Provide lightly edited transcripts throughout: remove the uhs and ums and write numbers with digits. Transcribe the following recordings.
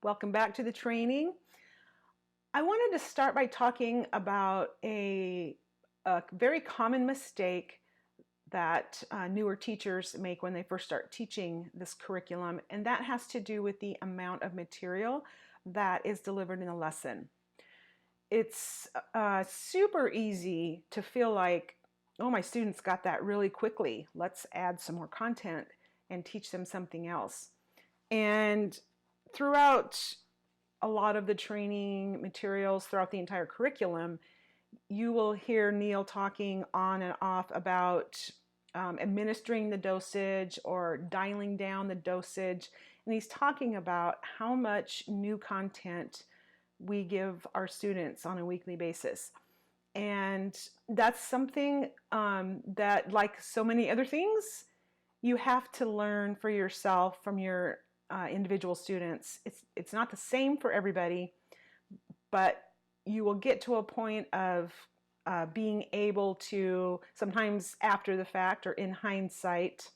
Welcome back to the training. I wanted to start by talking about a very common mistake that newer teachers make when they first start teaching this curriculum, and that has to do with the amount of material that is delivered in a lesson. It's super easy to feel like, oh, my students got that really quickly. Let's add some more content and teach them something else. And throughout a lot of the training materials, throughout the entire curriculum, you will hear Neil talking on and off about administering the dosage or dialing down the dosage. And he's talking about how much new content we give our students on a weekly basis. And that's something that, like so many other things, you have to learn for yourself from your individual students. It's not the same for everybody, but you will get to a point of being able to, sometimes after the fact or in hindsight,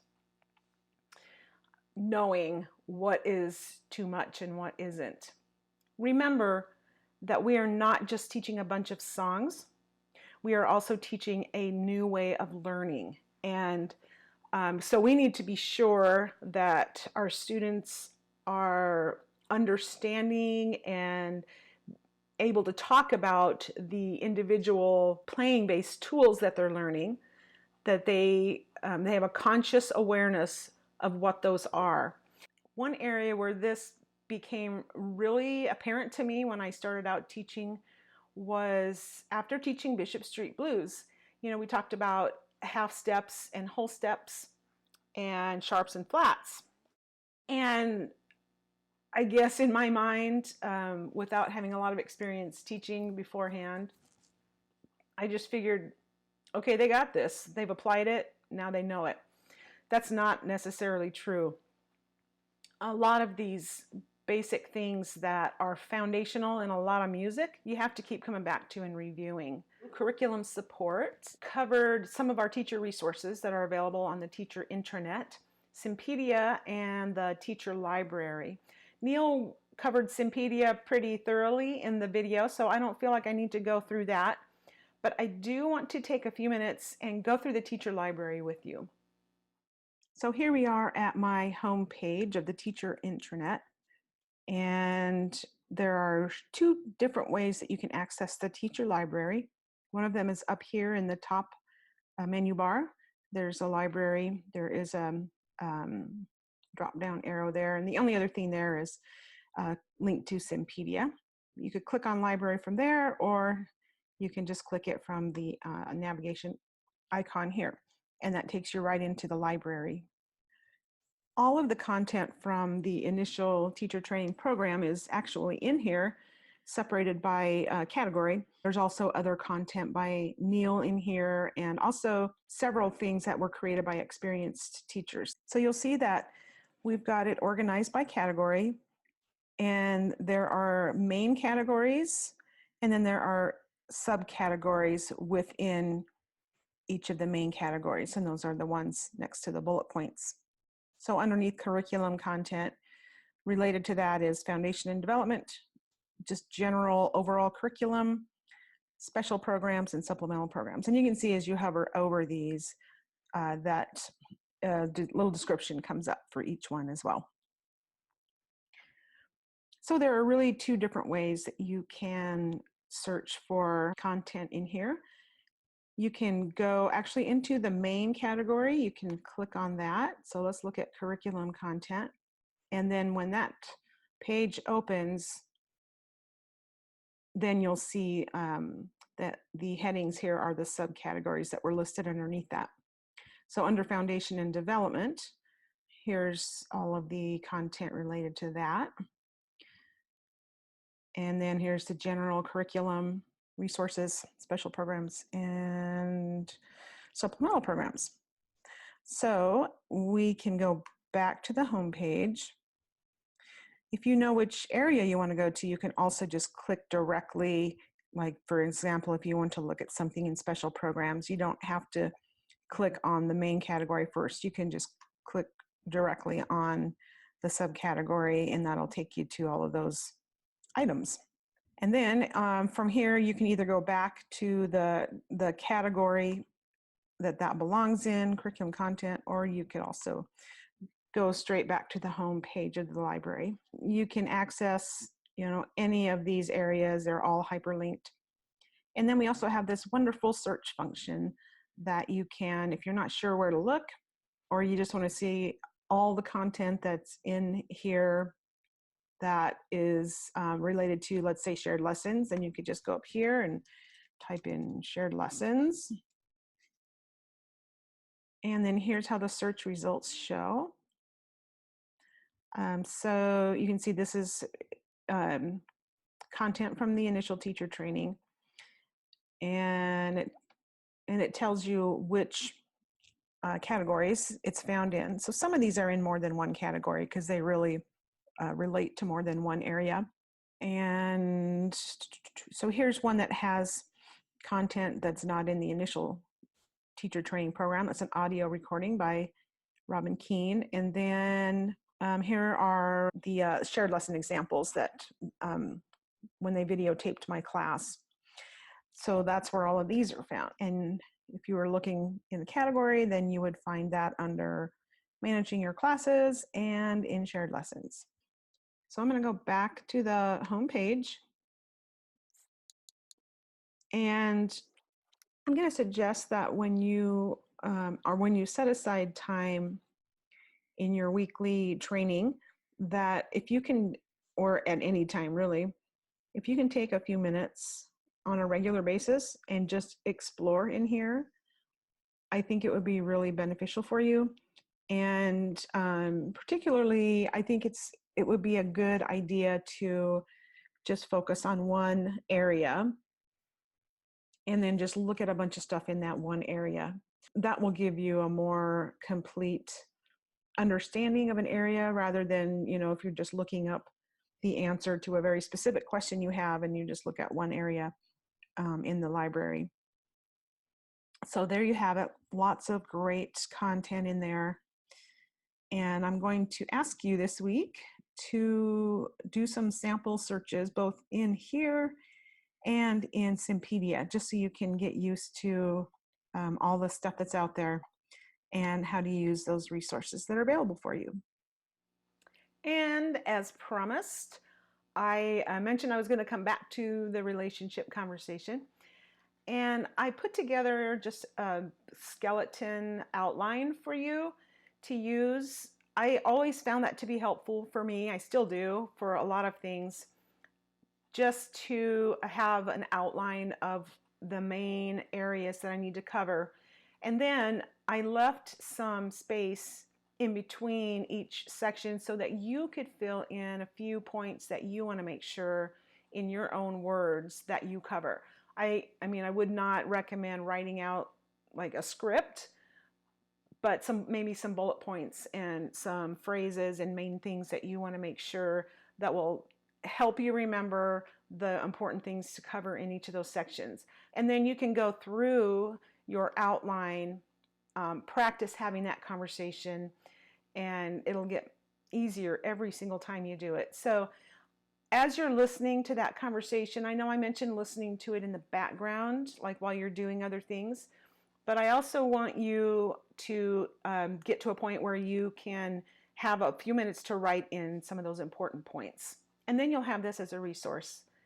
knowing what is too much and what isn't. Remember that we are not just teaching a bunch of songs. We are also teaching a new way of learning. And so we need to be sure that our students are understanding and able to talk about the individual playing-based tools that they're learning, that they have a conscious awareness of what those are. One area where this became really apparent to me when I started out teaching was after teaching Bishop Street Blues. We talked about half steps and whole steps and sharps and flats. And I guess in my mind, without having a lot of experience teaching beforehand, I just figured, okay, they got this. They've applied it. Now they know it. That's not necessarily true. A lot of these basic things that are foundational in a lot of music, you have to keep coming back to and reviewing. Curriculum support covered some of our teacher resources that are available on the teacher intranet, Simpedia, and the teacher library. Neil covered Simpedia pretty thoroughly in the video, so I don't feel like I need to go through that. But I do want to take a few minutes and go through the teacher library with you. So here we are at my home page of the teacher intranet. And there are two different ways that you can access the teacher library. One of them is up here in the top menu bar. There's a library. There is a drop down arrow there. And the only other thing there is a link to Simpedia. You could click on library from there, or you can just click it from the navigation icon here. And that takes you right into the library. All of the content from the initial teacher training program is actually in here, separated by category. There's also other content by Neil in here, and also several things that were created by experienced teachers. So you'll see that we've got it organized by category, and there are main categories, and then there are subcategories within each of the main categories, and those are the ones next to the bullet points. So underneath curriculum content, related to that is foundation and development, just general overall curriculum, special programs, and supplemental programs. And you can see as you hover over these, that little description comes up for each one as well. So there are really two different ways that you can search for content in here. You can go actually into the main category. You can click on that. So let's look at curriculum content. And then when that page opens, then you'll see that the headings here are the subcategories that were listed underneath that. So under foundation and development, here's all of the content related to that. And then here's the general curriculum, resources, special programs, and supplemental programs. So we can go back to the home page. If you know which area you want to go to, you can also just click directly. Like, for example, if you want to look at something in special programs, you don't have to click on the main category first. You can just click directly on the subcategory, and that'll take you to all of those items. And then from here, you can either go back to the category that belongs in, curriculum content, or you could also go straight back to the home page of the library. You can access, any of these areas. They're all hyperlinked. And then we also have this wonderful search function that you can, if you're not sure where to look, or you just want to see all the content that's in here that is related to, let's say, shared lessons, then you could just go up here and type in shared lessons. And then here's how the search results show. So you can see this is content from the initial teacher training. And it tells you which categories it's found in. So some of these are in more than one category because they really relate to more than one area. And so here's one that has content that's not in the initial teacher training program. That's an audio recording by Robin Keene. And then here are the shared lesson examples that when they videotaped my class. So that's where all of these are found. And if you were looking in the category, then you would find that under managing your classes and in shared lessons. So I'm going to go back to the home page. And I'm going to suggest that when you set aside time in your weekly training, that if you can, or at any time really, if you can take a few minutes on a regular basis and just explore in here, I think it would be really beneficial for you. And particularly, I think it would be a good idea to just focus on one area and then just look at a bunch of stuff in that one area. That will give you a more complete understanding of an area rather than, if you're just looking up the answer to a very specific question you have and you just look at one area in the library. So there you have it, lots of great content in there. And I'm going to ask you this week to do some sample searches both in here and in Simpedia, just so you can get used to all the stuff that's out there and how to use those resources that are available for you. And as promised, I mentioned I was going to come back to the relationship conversation. And I put together just a skeleton outline for you to use. I always found that to be helpful for me. I still do for a lot of things, just to have an outline of the main areas that I need to cover. And then I left some space in between each section so that you could fill in a few points that you want to make sure in your own words that you cover. I mean, I would not recommend writing out like a script, but maybe some bullet points and some phrases and main things that you want to make sure that will help you remember the important things to cover in each of those sections. And then you can go through your outline, practice having that conversation, and it'll get easier every single time you do it. So as you're listening to that conversation, I know I mentioned listening to it in the background, like while you're doing other things, but I also want you to get to a point where you can have a few minutes to write in some of those important points. And then you'll have this as a resource